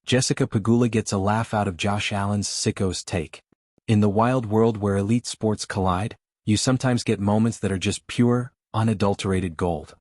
Jessica Pegula gets a laugh out of Josh Allen's Sickos take. In the wild world where elite sports collide, you sometimes get moments that are just pure, unadulterated gold.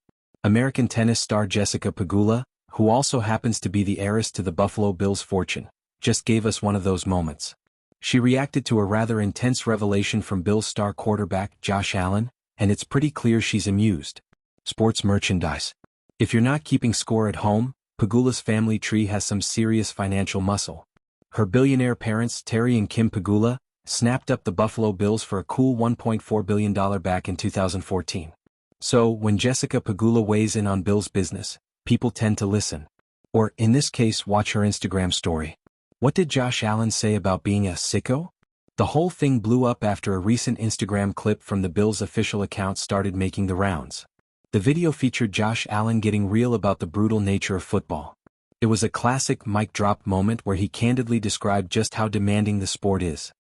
American tennis star Jessica Pegula, who also happens to be the heiress to the Buffalo Bills' fortune, just gave us one of those moments. She reacted to a rather intense revelation from Bills star quarterback Josh Allen, and it's pretty clear she's amused. Sports merchandise. If you're not keeping score at home, Pegula's family tree has some serious financial muscle. Her billionaire parents, Terry and Kim Pegula, snapped up the Buffalo Bills for a cool $1.4 billion back in 2014. So, when Jessica Pegula weighs in on Bills business, people tend to listen. Or, in this case, watch her Instagram story. What did Josh Allen say about being a sicko? The whole thing blew up after a recent Instagram clip from the Bills' official account started making the rounds. The video featured Josh Allen getting real about the brutal nature of football. It was a classic mic drop moment where he candidly described just how demanding the sport is.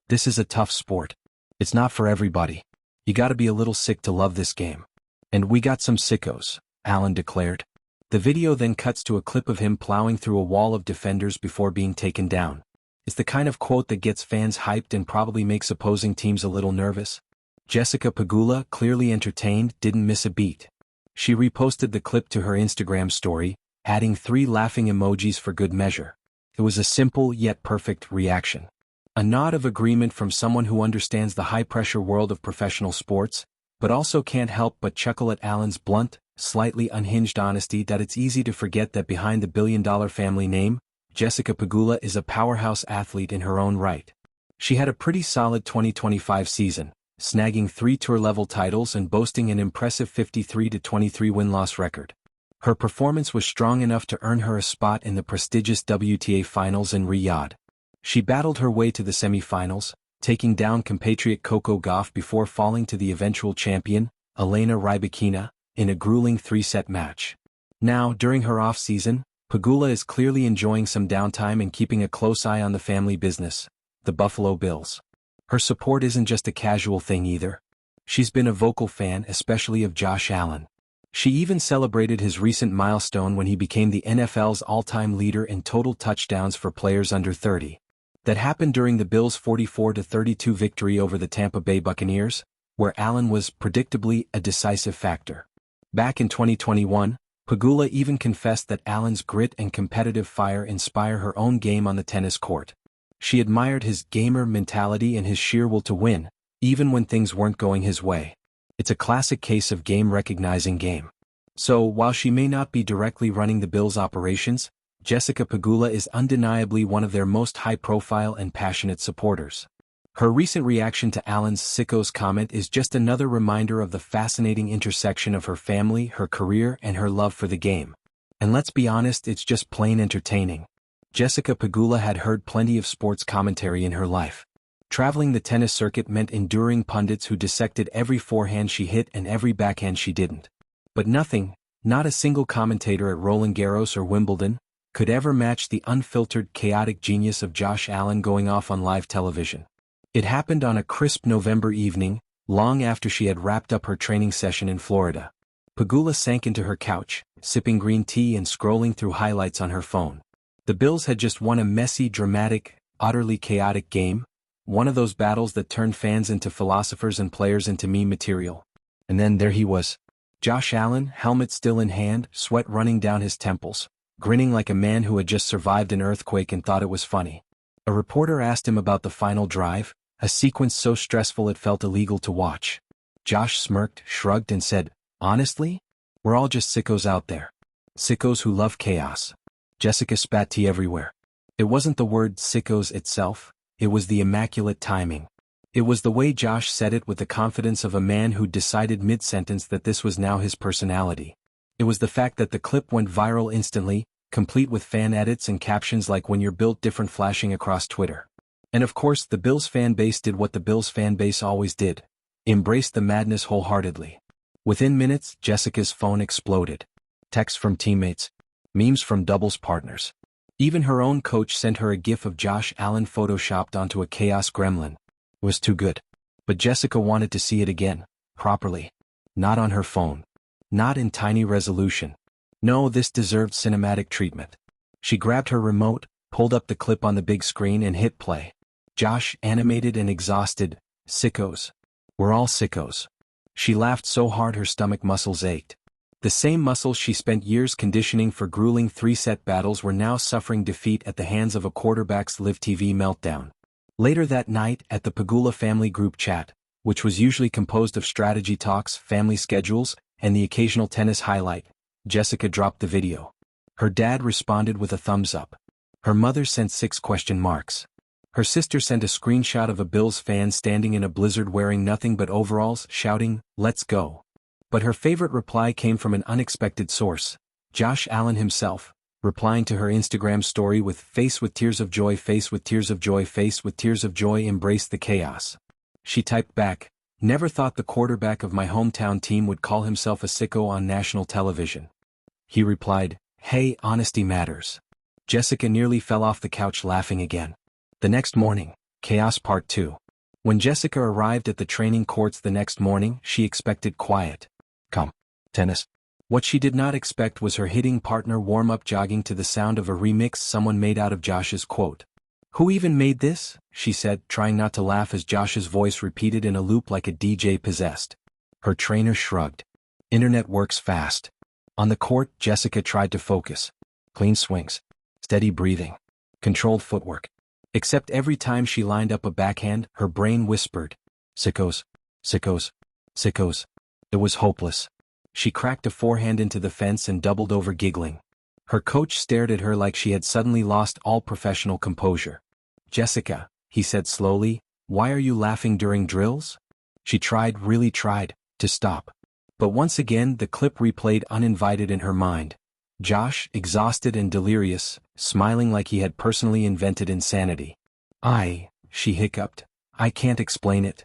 This is a tough sport. It's not for everybody. You gotta be a little sick to love this game. And we got some sickos, Allen declared. The video then cuts to a clip of him plowing through a wall of defenders before being taken down. It's the kind of quote that gets fans hyped and probably makes opposing teams a little nervous. Jessica Pegula, clearly entertained, didn't miss a beat. She reposted the clip to her Instagram story, adding 3 laughing emojis for good measure. It was a simple yet perfect reaction. A nod of agreement from someone who understands the high-pressure world of professional sports, but also can't help but chuckle at Allen's blunt, slightly unhinged honesty that it's easy to forget that behind the billion-dollar family name, Jessica Pegula is a powerhouse athlete in her own right. She had a pretty solid 2025 season, snagging 3 tour-level titles and boasting an impressive 53-23 win-loss record. Her performance was strong enough to earn her a spot in the prestigious WTA Finals in Riyadh. She battled her way to the semifinals, taking down compatriot Coco Gauff before falling to the eventual champion, Elena Rybakina, in a grueling 3-set match. Now, during her off-season, Pegula is clearly enjoying some downtime and keeping a close eye on the family business, the Buffalo Bills. Her support isn't just a casual thing either. She's been a vocal fan, especially of Josh Allen. She even celebrated his recent milestone when he became the NFL's all-time leader in total touchdowns for players under 30. That happened during the Bills' 44-32 victory over the Tampa Bay Buccaneers, where Allen was predictably a decisive factor. Back in 2021, Pegula even confessed that Allen's grit and competitive fire inspire her own game on the tennis court. She admired his gamer mentality and his sheer will to win, even when things weren't going his way. It's a classic case of game recognizing game. So, while she may not be directly running the Bills' operations, Jessica Pegula is undeniably one of their most high-profile and passionate supporters. Her recent reaction to Allen's Sickos comment is just another reminder of the fascinating intersection of her family, her career, and her love for the game. And let's be honest, it's just plain entertaining. Jessica Pegula had heard plenty of sports commentary in her life. Traveling the tennis circuit meant enduring pundits who dissected every forehand she hit and every backhand she didn't. But nothing, not a single commentator at Roland Garros or Wimbledon, could ever match the unfiltered, chaotic genius of Josh Allen going off on live television. It happened on a crisp November evening, long after she had wrapped up her training session in Florida. Pegula sank into her couch, sipping green tea and scrolling through highlights on her phone. The Bills had just won a messy, dramatic, utterly chaotic game, one of those battles that turned fans into philosophers and players into meme material. And then there he was. Josh Allen, helmet still in hand, sweat running down his temples, grinning like a man who had just survived an earthquake and thought it was funny. A reporter asked him about the final drive, a sequence so stressful it felt illegal to watch. Josh smirked, shrugged and said, "Honestly? We're all just sickos out there. Sickos who love chaos." Jessica spat tea everywhere. It wasn't the word sickos itself, it was the immaculate timing. It was the way Josh said it with the confidence of a man who'd decided mid-sentence that this was now his personality. It was the fact that the clip went viral instantly, complete with fan edits and captions like "when you're built different" flashing across Twitter. And of course the Bills fan base did what the Bills fan base always did. Embraced the madness wholeheartedly. Within minutes, Jessica's phone exploded. Texts from teammates. Memes from doubles partners. Even her own coach sent her a gif of Josh Allen photoshopped onto a chaos gremlin. It was too good. But Jessica wanted to see it again, properly. Not on her phone. Not in tiny resolution. No, this deserved cinematic treatment. She grabbed her remote, pulled up the clip on the big screen and hit play. Josh, animated and exhausted. Sickos. We're all sickos. She laughed so hard her stomach muscles ached. The same muscles she spent years conditioning for grueling 3-set battles were now suffering defeat at the hands of a quarterback's live TV meltdown. Later that night, at the Pegula family group chat, which was usually composed of strategy talks, family schedules, and the occasional tennis highlight, Jessica dropped the video. Her dad responded with a thumbs up. Her mother sent 6 question marks. Her sister sent a screenshot of a Bills fan standing in a blizzard wearing nothing but overalls, shouting, "Let's go." But her favorite reply came from an unexpected source, Josh Allen himself, replying to her Instagram story with face with tears of joy, face with tears of joy, face with tears of joy, embrace the chaos. She typed back, "Never thought the quarterback of my hometown team would call himself a sicko on national television." He replied, "Hey, honesty matters." Jessica nearly fell off the couch laughing again. The next morning, Chaos Part 2. When Jessica arrived at the training courts the next morning, she expected quiet. Calm. Tennis. What she did not expect was her hitting partner warm-up jogging to the sound of a remix someone made out of Josh's quote. "Who even made this?" she said, trying not to laugh as Josh's voice repeated in a loop like a DJ possessed. Her trainer shrugged. Internet works fast. On the court, Jessica tried to focus. Clean swings. Steady breathing. Controlled footwork. Except every time she lined up a backhand, her brain whispered, "Sickos, sickos, sickos." It was hopeless. She cracked a forehand into the fence and doubled over giggling. Her coach stared at her like she had suddenly lost all professional composure. "Jessica," he said slowly, "why are you laughing during drills?" She tried, really tried, to stop. But once again the clip replayed uninvited in her mind. Josh, exhausted and delirious, smiling like he had personally invented insanity. She hiccuped. "I can't explain it."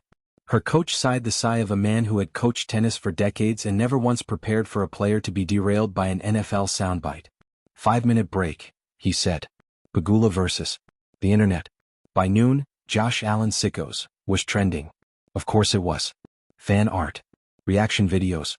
Her coach sighed the sigh of a man who had coached tennis for decades and never once prepared for a player to be derailed by an NFL soundbite. 5-minute break, he said. Pegula versus the internet. By noon, Josh Allen's Sickos was trending. Of course it was. Fan art. Reaction videos.